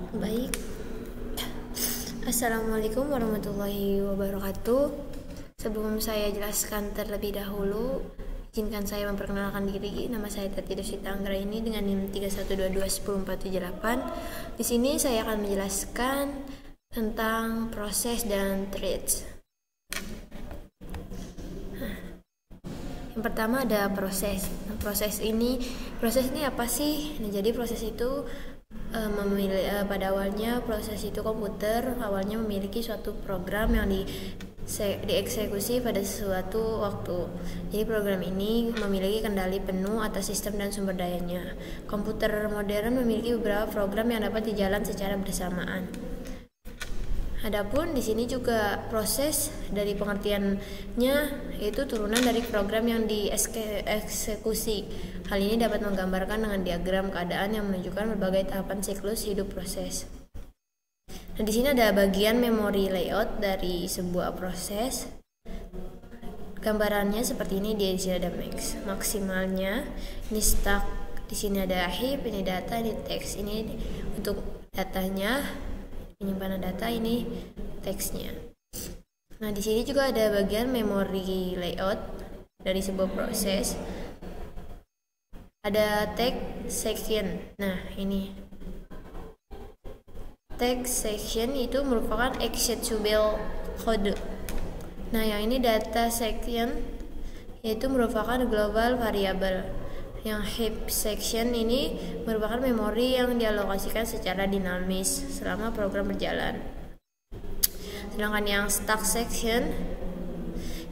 Baik, Assalamualaikum warahmatullahi wabarakatuh. Sebelum saya jelaskan terlebih dahulu, izinkan saya memperkenalkan diri. Nama saya Tati Deswita Anggraini dengan NIM 3122104778. Di sini saya akan menjelaskan tentang proses dan threads. Yang pertama ada proses. Proses ini apa sih? Nah, jadi proses itu pada awalnya proses itu komputer awalnya memiliki suatu program yang dieksekusi pada suatu waktu. Jadi program ini memiliki kendali penuh atas sistem dan sumber dayanya. Komputer modern memiliki beberapa program yang dapat dijalan secara bersamaan. Adapun di sini juga proses dari pengertiannya yaitu turunan dari program yang dieksekusi. Hal ini dapat menggambarkan dengan diagram keadaan yang menunjukkan berbagai tahapan siklus hidup proses. Nah, di sini ada bagian memori layout dari sebuah proses. Gambarannya seperti ini, di sini ada maksimalnya, ini stack, di sini ada heap, ini data, ini teks, ini untuk datanya, penyimpanan data, ini teksnya. Nah, di sini juga ada bagian memori layout dari sebuah proses. Ada text section. Nah, ini text section itu merupakan executable code. Nah, yang ini data section yaitu merupakan global variable. Yang heap section ini merupakan memori yang dialokasikan secara dinamis selama program berjalan. Sedangkan yang stack section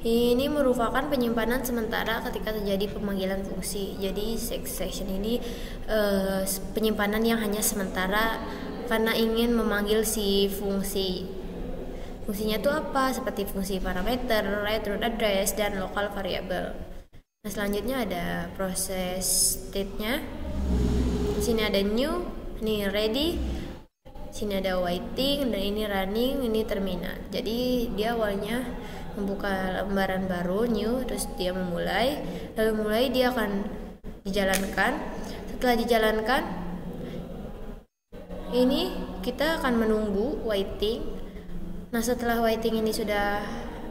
ini merupakan penyimpanan sementara ketika terjadi pemanggilan fungsi. Jadi section ini penyimpanan yang hanya sementara karena ingin memanggil si fungsi. Fungsinya itu apa? Seperti fungsi parameter, root address, dan local variable. Nah, selanjutnya ada proses state-nya. Di sini ada new, ini ready, sini ada waiting, dan ini running, ini terminate. Jadi dia awalnya membuka lembaran baru new, terus dia memulai, lalu dia akan dijalankan. Setelah dijalankan, ini kita akan menunggu waiting. Nah, setelah waiting ini sudah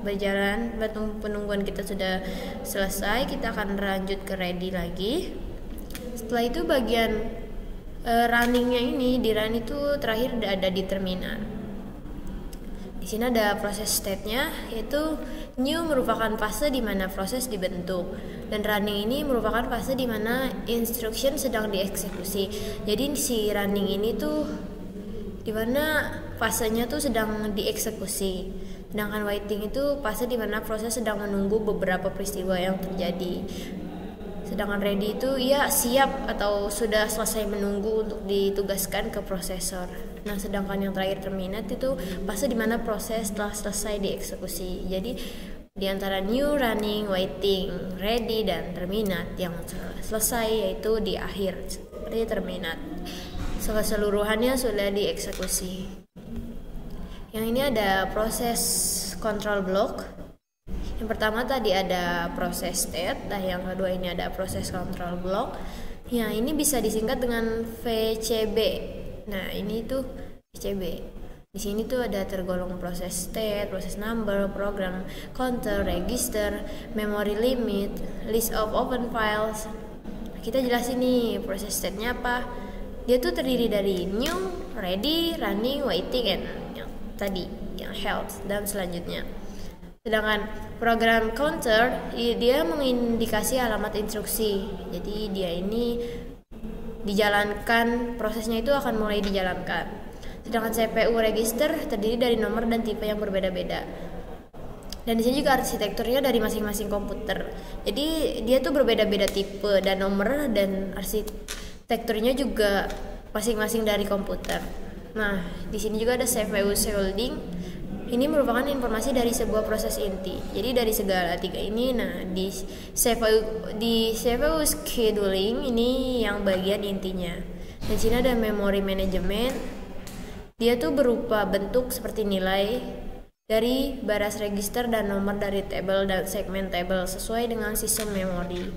berjalan, penungguan kita sudah selesai, kita akan lanjut ke ready lagi. Setelah itu bagian runningnya ini, di run itu terakhir ada di terminal. Di sini ada proses state-nya, yaitu new merupakan fase di mana proses dibentuk, dan running ini merupakan fase di mana instruction sedang dieksekusi. Jadi si running ini tuh di mana fasenya tuh sedang dieksekusi. Sedangkan waiting itu fase di mana proses sedang menunggu beberapa peristiwa yang terjadi. Sedangkan ready itu ya siap atau sudah selesai menunggu untuk ditugaskan ke prosesor. Nah, sedangkan yang terakhir terminate itu fase di mana proses telah selesai dieksekusi. Jadi di antara new, running, waiting, ready, dan terminate, yang selesai yaitu di akhir seperti terminate. Keseluruhannya sudah dieksekusi. Yang ini ada proses control block. Yang pertama tadi ada proses state, dan yang kedua ini ada proses control block. Ya, ini bisa disingkat dengan VCB. Nah, ini tuh VCB. Di sini tuh ada tergolong proses state, proses number, program counter, register, memory limit, list of open files. Kita jelasin nih proses state-nya apa. Dia tuh terdiri dari new, ready, running, waiting, and yang tadi yang health dan selanjutnya. Sedangkan program counter dia mengindikasi alamat instruksi. Jadi dia ini dijalankan, prosesnya itu akan mulai dijalankan. Sedangkan CPU register terdiri dari nomor dan tipe yang berbeda-beda. Dan di sini juga arsitekturnya dari masing-masing komputer. Jadi dia tuh berbeda-beda tipe dan nomor, dan arsitekturnya juga masing-masing dari komputer. Nah, di sini juga ada CPU shielding. Ini merupakan informasi dari sebuah proses inti. Jadi dari segala tiga ini, nah di CPU scheduling ini yang bagian intinya. Di sini ada memory management. Dia tuh berupa bentuk seperti nilai dari baris register dan nomor dari tabel dan segmen tabel sesuai dengan sistem memori.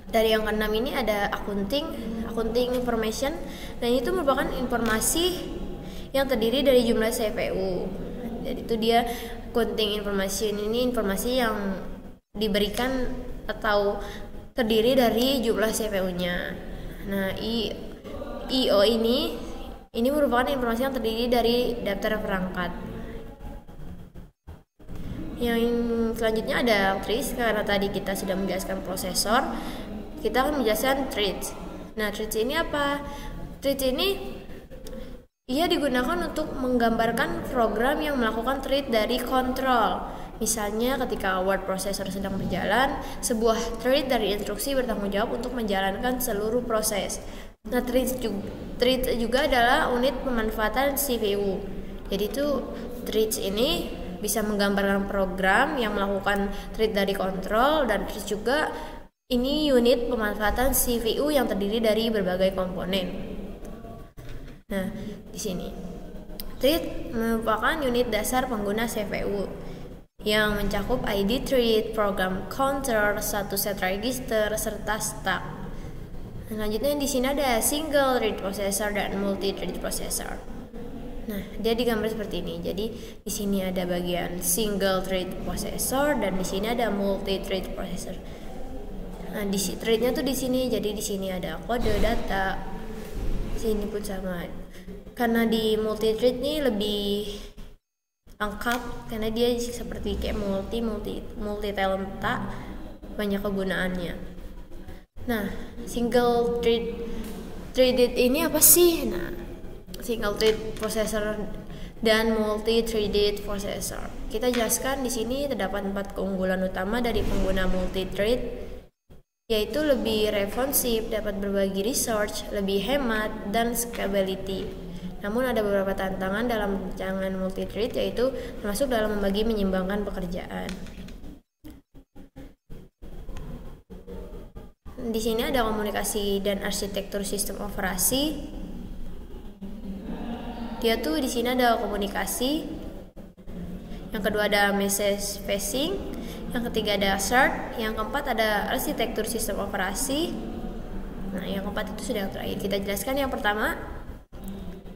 Dari yang keenam ini ada accounting information. Dan itu merupakan informasi yang terdiri dari jumlah CPU. Jadi itu dia counting information, ini informasi yang diberikan atau terdiri dari jumlah CPU-nya. Nah, IO ini merupakan informasi yang terdiri dari daftar perangkat. Yang selanjutnya ada threads. Karena tadi kita sudah menjelaskan prosesor, kita akan menjelaskan threads. Nah, threads ini apa? Threads ini ia digunakan untuk menggambarkan program yang melakukan thread dari kontrol. Misalnya ketika word processor sedang berjalan, sebuah thread dari instruksi bertanggung jawab untuk menjalankan seluruh proses. Nah, thread juga adalah unit pemanfaatan CPU. Jadi itu threads ini bisa menggambarkan program yang melakukan thread dari kontrol, dan threads juga ini unit pemanfaatan CPU yang terdiri dari berbagai komponen. Nah, di sini thread merupakan unit dasar pengguna CPU yang mencakup ID thread, program counter, satu set register, serta stack. Selanjutnya di sini ada single thread processor dan multi thread processor. Nah, dia digambar seperti ini. Jadi di sini ada bagian single thread processor dan di sini ada multi thread processor. Nah, di threadnya tuh di sini. Jadi di sini ada kode data. Sini pun sama. Karena di multi thread ini lebih lengkap karena dia seperti kayak multi talenta, banyak kegunaannya. Nah, single threaded ini apa sih? Nah, single thread processor dan multi threaded processor. Kita jelaskan di sini terdapat 4 keunggulan utama dari pengguna multi thread, yaitu lebih responsif, dapat berbagi resource, lebih hemat, dan scalability. Namun ada beberapa tantangan dalam rancangan multi-thread, yaitu termasuk dalam membagi menyeimbangkan pekerjaan. Di sini ada komunikasi dan arsitektur sistem operasi. Dia tuh di sini ada komunikasi. Yang kedua ada message passing. Yang ketiga ada assert, yang keempat ada arsitektur sistem operasi. Nah, yang keempat itu sudah yang terakhir. Kita jelaskan yang pertama,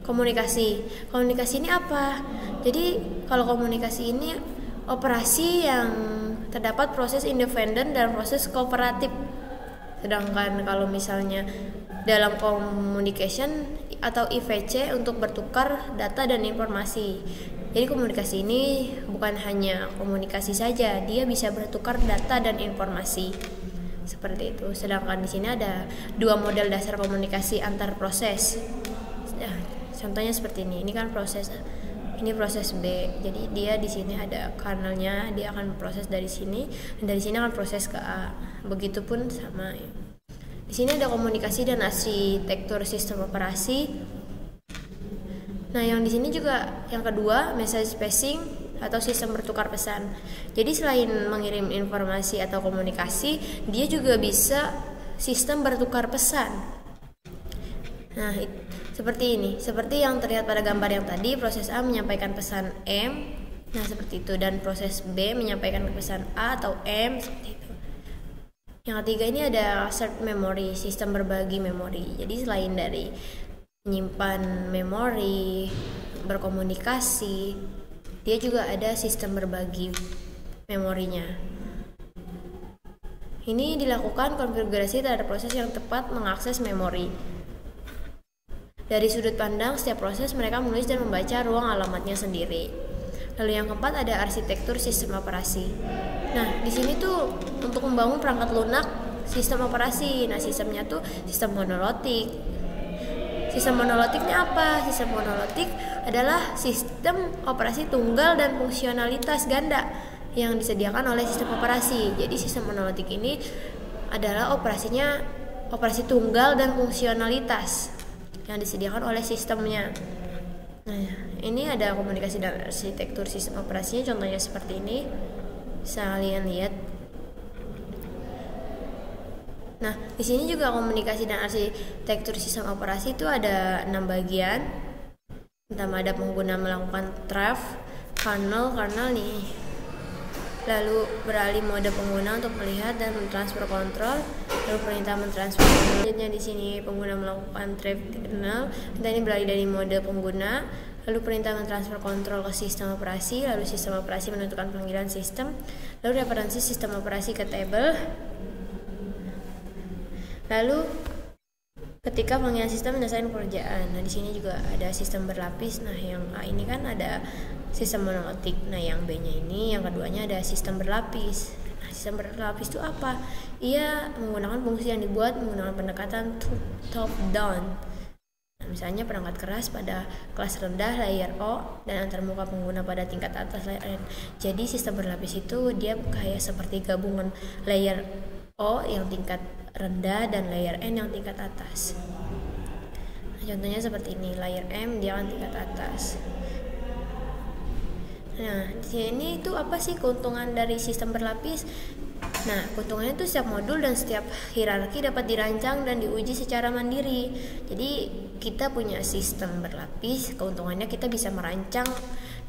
komunikasi. Komunikasi ini apa? Jadi kalau komunikasi ini operasi yang terdapat proses independen dan proses kooperatif. Sedangkan kalau misalnya dalam communication atau IVC untuk bertukar data dan informasi. Jadi komunikasi ini bukan hanya komunikasi saja, dia bisa bertukar data dan informasi. Seperti itu. Sedangkan di sini ada 2 model dasar komunikasi antar proses. Nah, contohnya seperti ini. Ini kan proses, ini proses B. Jadi dia di sini ada kernelnya, dia akan proses dari sini, dan dari sini akan proses ke A. Begitupun sama. Di sini ada komunikasi dan arsitektur sistem operasi. Nah, yang di sini juga yang kedua, message passing atau sistem bertukar pesan. Jadi selain mengirim informasi atau komunikasi, dia juga bisa sistem bertukar pesan. Nah, seperti ini, seperti yang terlihat pada gambar yang tadi, proses A menyampaikan pesan M. Nah, seperti itu, dan proses B menyampaikan pesan A atau M, seperti itu. Yang ketiga ini ada shared memory, sistem berbagi memori. Jadi selain dari menyimpan memori, berkomunikasi, dia juga ada sistem berbagi memorinya. Ini dilakukan konfigurasi terhadap proses yang tepat mengakses memori. Dari sudut pandang setiap proses, mereka menulis dan membaca ruang alamatnya sendiri. Lalu yang keempat ada arsitektur sistem operasi. Nah, di sini tuh untuk membangun perangkat lunak sistem operasi. Nah, sistemnya tuh sistem monolitik. Sistem monolitiknya apa? Sistem monolitik adalah sistem operasi tunggal dan fungsionalitas ganda yang disediakan oleh sistem operasi. Jadi sistem monolitik ini adalah operasi tunggal dan fungsionalitas yang disediakan oleh sistemnya. Nah, ini ada komunikasi dan arsitektur sistem operasinya, contohnya seperti ini. Bisa kalian lihat. Nah, di sini juga komunikasi dan arsitektur sistem operasi itu ada 6 bagian. Pertama ada pengguna melakukan draft kernel nih. lalu beralih mode pengguna untuk melihat dan mentransfer kontrol, lalu perintah mentransfer. Selanjutnya di sini pengguna melakukan terminal, kita ini beralih dari mode pengguna, lalu perintah mentransfer kontrol ke sistem operasi, lalu sistem operasi menentukan panggilan sistem, lalu referensi sistem operasi ke table, lalu ketika panggilan sistem menyelesaikan pekerjaan. Nah, di sini juga ada sistem berlapis. Nah, yang A ini kan ada sistem monotik. Nah, yang B-nya ini, yang keduanya ada sistem berlapis. Nah, sistem berlapis itu apa? Ia menggunakan fungsi yang dibuat menggunakan pendekatan top down. Nah, misalnya perangkat keras pada kelas rendah layer O dan antarmuka pengguna pada tingkat atas layer N. Jadi sistem berlapis itu dia kayak seperti gabungan layer O yang tingkat rendah dan layer N yang tingkat atas. Nah, contohnya seperti ini, layer M dia kan tingkat atas. Nah, di sini itu apa sih keuntungan dari sistem berlapis? Nah, keuntungannya itu setiap modul dan setiap hierarki dapat dirancang dan diuji secara mandiri. Jadi kita punya sistem berlapis, keuntungannya kita bisa merancang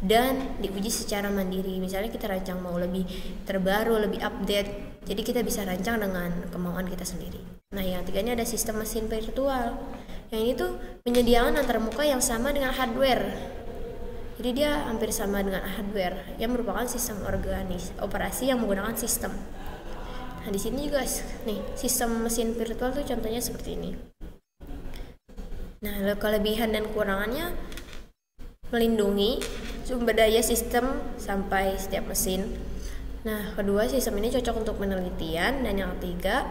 dan diuji secara mandiri. Misalnya kita rancang mau lebih terbaru, lebih update, jadi kita bisa rancang dengan kemauan kita sendiri. Nah, yang tiganya ada sistem mesin virtual. Yang ini tuh menyediakan antarmuka yang sama dengan hardware. Jadi dia hampir sama dengan hardware yang merupakan sistem operasi yang menggunakan sistem. Nah, di sini juga nih sistem mesin virtual tuh contohnya seperti ini. Nah, kelebihan dan kekurangannya melindungi sumber daya sistem sampai setiap mesin. Nah, kedua, sistem ini cocok untuk penelitian, dan yang ketiga,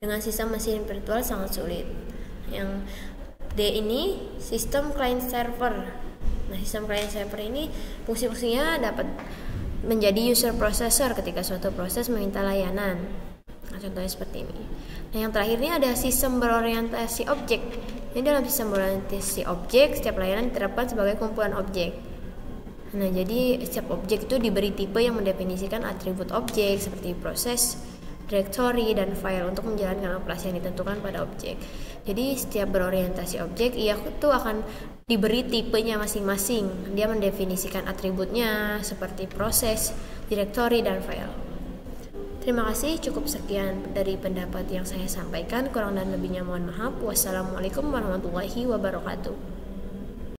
dengan sistem mesin virtual sangat sulit. Yang D ini sistem client server. Nah, sistem client server ini fungsi-fungsinya dapat menjadi user processor ketika suatu proses meminta layanan. Nah, contohnya seperti ini. Nah, yang terakhir ini ada sistem berorientasi objek. Ini dalam sistem berorientasi objek, setiap layanan diterapkan sebagai kumpulan objek. Nah, jadi setiap objek itu diberi tipe yang mendefinisikan atribut objek seperti proses, directory, dan file untuk menjalankan operasi yang ditentukan pada objek. Jadi setiap berorientasi objek, ia tuh akan diberi tipenya masing-masing. Dia mendefinisikan atributnya seperti proses, directory, dan file. Terima kasih, cukup sekian dari pendapat yang saya sampaikan. Kurang dan lebihnya mohon maaf. Wassalamualaikum warahmatullahi wabarakatuh.